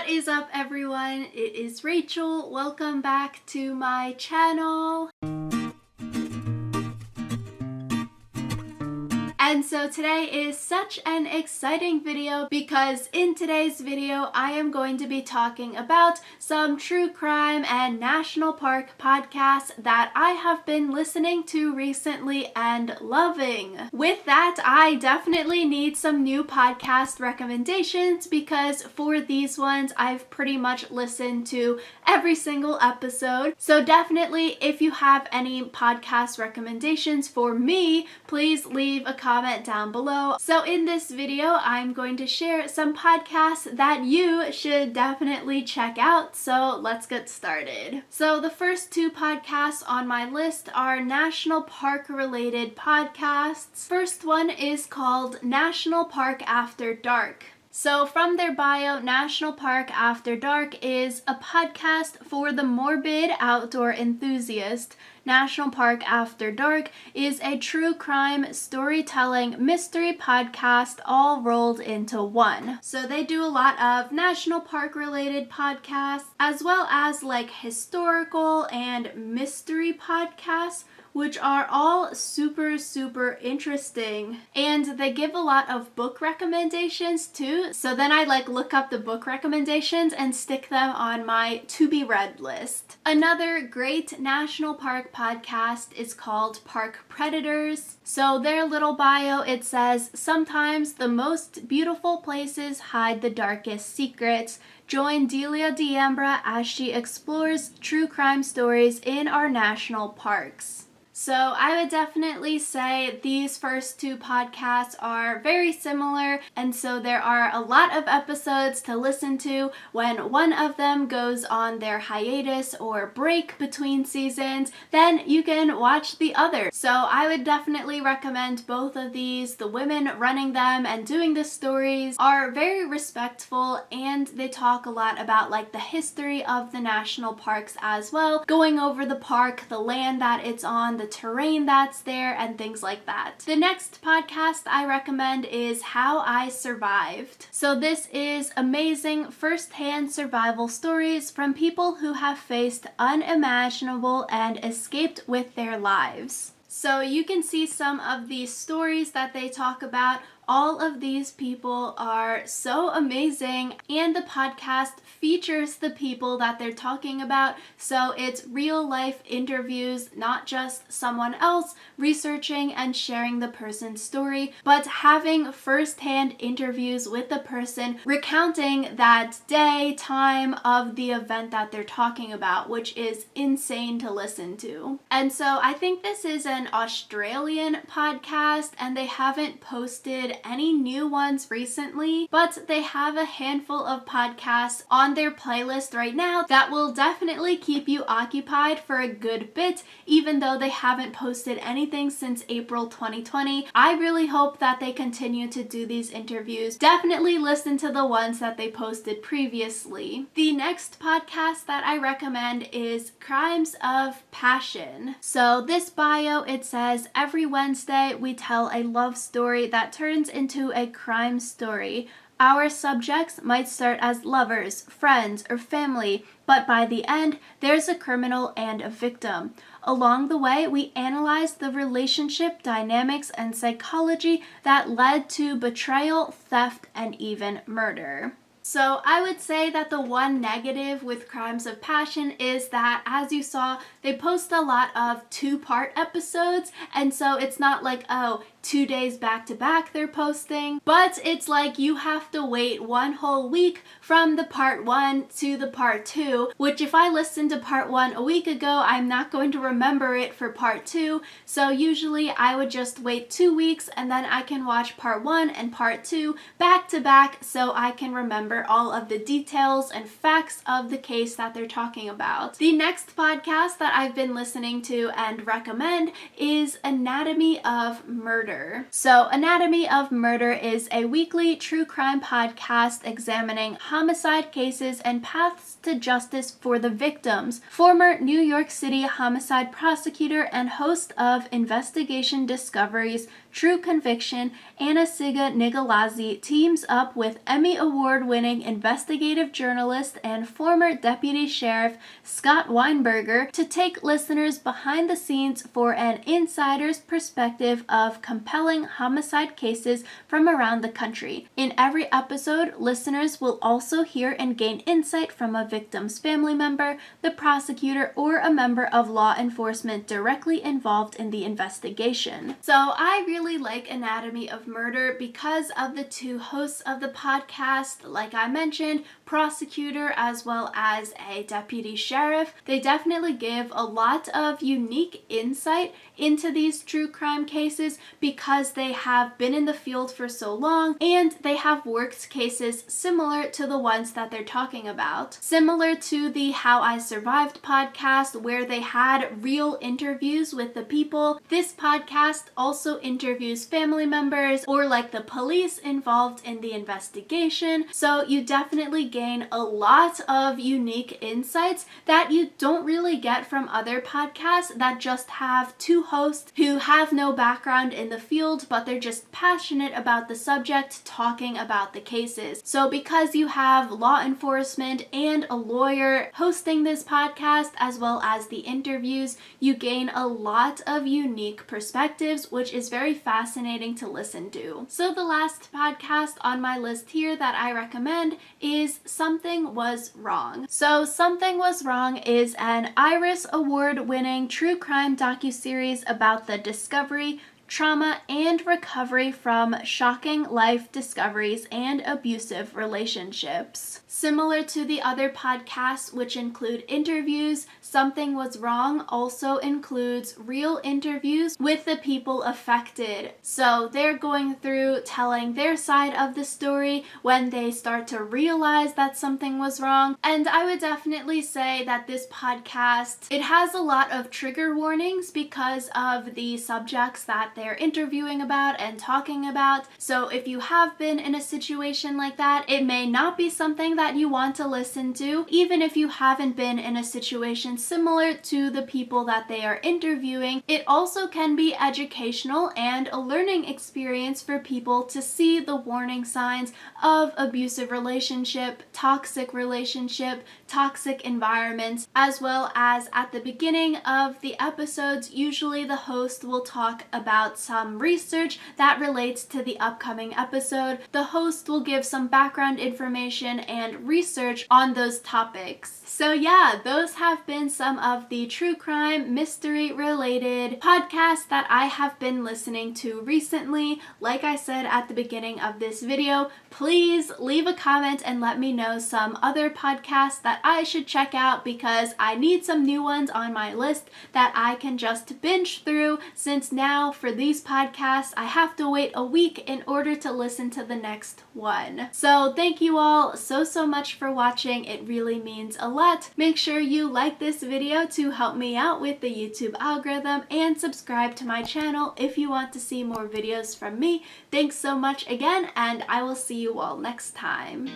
What is up, everyone? It is Rachel. Welcome back to my channel. And so today is such an exciting video because in today's video I am going to be talking about some true crime and national park podcasts that I have been listening to recently and loving. With that, I definitely need some new podcast recommendations because for these ones I've pretty much listened to every single episode. So definitely, if you have any podcast recommendations for me, please leave a comment down below. So in this video, I'm going to share some podcasts that you should definitely check out. So let's get started. So the first two podcasts on my list are national park related podcasts. First one is called National Park After Dark. So from their bio, National Park After Dark is a podcast for the morbid outdoor enthusiast. National Park After Dark is a true crime storytelling mystery podcast all rolled into one. So they do a lot of national park related podcasts as well as like historical and mystery podcasts, which are all super interesting. And they give a lot of book recommendations too. So then I look up the book recommendations and stick them on my to be read list. Another great national park podcast is called Park Predators. So their little bio, it says, sometimes the most beautiful places hide the darkest secrets. Join Delia D'Ambra as she explores true crime stories in our national parks. So I would definitely say these first two podcasts are very similar, and so there are a lot of episodes to listen to when one of them goes on their hiatus or break between seasons, then you can watch the other. So I would definitely recommend both of these. The women running them and doing the stories are very respectful, and they talk a lot about like the history of the national parks as well, going over the park, the land that it's on, the terrain that's there, and things like that. The next podcast I recommend is How I Survived. So this is amazing first-hand survival stories from people who have faced unimaginable and escaped with their lives. So you can see some of these stories that they talk about. All of these people are so amazing, and the podcast features the people that they're talking about, so it's real life interviews, not just someone else researching and sharing the person's story, but having first-hand interviews with the person recounting that day, time of the event that they're talking about, which is insane to listen to. And so I think this is an Australian podcast, and they haven't posted any new ones recently, but they have a handful of podcasts on their playlist right now that will definitely keep you occupied for a good bit, even though they haven't posted anything since April 2020. I really hope that they continue to do these interviews. Definitely listen to the ones that they posted previously. The next podcast that I recommend is Crimes of Passion. So this bio, it says, every Wednesday we tell a love story that turns into a crime story. Our subjects might start as lovers, friends, or family, but by the end, there's a criminal and a victim. Along the way, we analyze the relationship dynamics and psychology that led to betrayal, theft, and even murder. So I would say that the one negative with Crimes of Passion is that, as you saw, they post a lot of two-part episodes, and so it's not like, oh, 2 days back to back they're posting, but it's like you have to wait one whole week from the part 1 to the part 2, which if I listened to part 1 a week ago, I'm not going to remember it for part 2, so usually I would just wait 2 weeks and then I can watch part 1 and part 2 back to back so I can remember all of the details and facts of the case that they're talking about. The next podcast that I've been listening to and recommend is Anatomy of Murder. Murder. So Anatomy of Murder is a weekly true crime podcast examining homicide cases and paths to justice for the victims. Former New York City homicide prosecutor and host of Investigation Discovery's True Conviction, Anna-Sigga Nicolazzi teams up with Emmy Award-winning investigative journalist and former deputy sheriff Scott Weinberger to take listeners behind the scenes for an insider's perspective of compelling homicide cases from around the country. In every episode, listeners will also hear and gain insight from a victim's family member, the prosecutor, or a member of law enforcement directly involved in the investigation. So I really like Anatomy of Murder because of the two hosts of the podcast, like I mentioned, prosecutor as well as a deputy sheriff. They definitely give a lot of unique insight into these true crime cases because they have been in the field for so long and they have worked cases similar to the ones that they're talking about. Similar to the How I Survived podcast where they had real interviews with the people, this podcast also interviews family members or like the police involved in the investigation. So you definitely gain a lot of unique insights that you don't really get from other podcasts that just have two hosts who have no background in the field, but they're just passionate about the subject, talking about the cases. So because you have law enforcement and a lawyer hosting this podcast, as well as the interviews, you gain a lot of unique perspectives, which is very fascinating to listen to. So the last podcast on my list here that I recommend is Something Was Wrong. So Something Was Wrong is an Iris Award-winning true crime docuseries about the discovery, trauma, and recovery from shocking life discoveries and abusive relationships. Similar to the other podcasts, which include interviews, Something Was Wrong also includes real interviews with the people affected. So they're going through telling their side of the story when they start to realize that something was wrong. And I would definitely say that this podcast, it has a lot of trigger warnings because of the subjects that they're interviewing about and talking about. So if you have been in a situation like that, it may not be something that you want to listen to, even if you haven't been in a situation similar to the people that they are interviewing. It also can be educational and a learning experience for people to see the warning signs of abusive relationship, toxic environments, as well as at the beginning of the episodes, usually the host will talk about some research that relates to the upcoming episode. The host will give some background information and research on those topics. So yeah, those have been some of the true crime, mystery related podcasts that I have been listening to recently. Like I said at the beginning of this video, please leave a comment and let me know some other podcasts that I should check out because I need some new ones on my list that I can just binge through, since now for these podcasts I have to wait a week in order to listen to the next one. So thank you all so much for watching. It really means a lot. Make sure you like this video to help me out with the YouTube algorithm and subscribe to my channel if you want to see more videos from me. Thanks so much again, and I will see you all next time.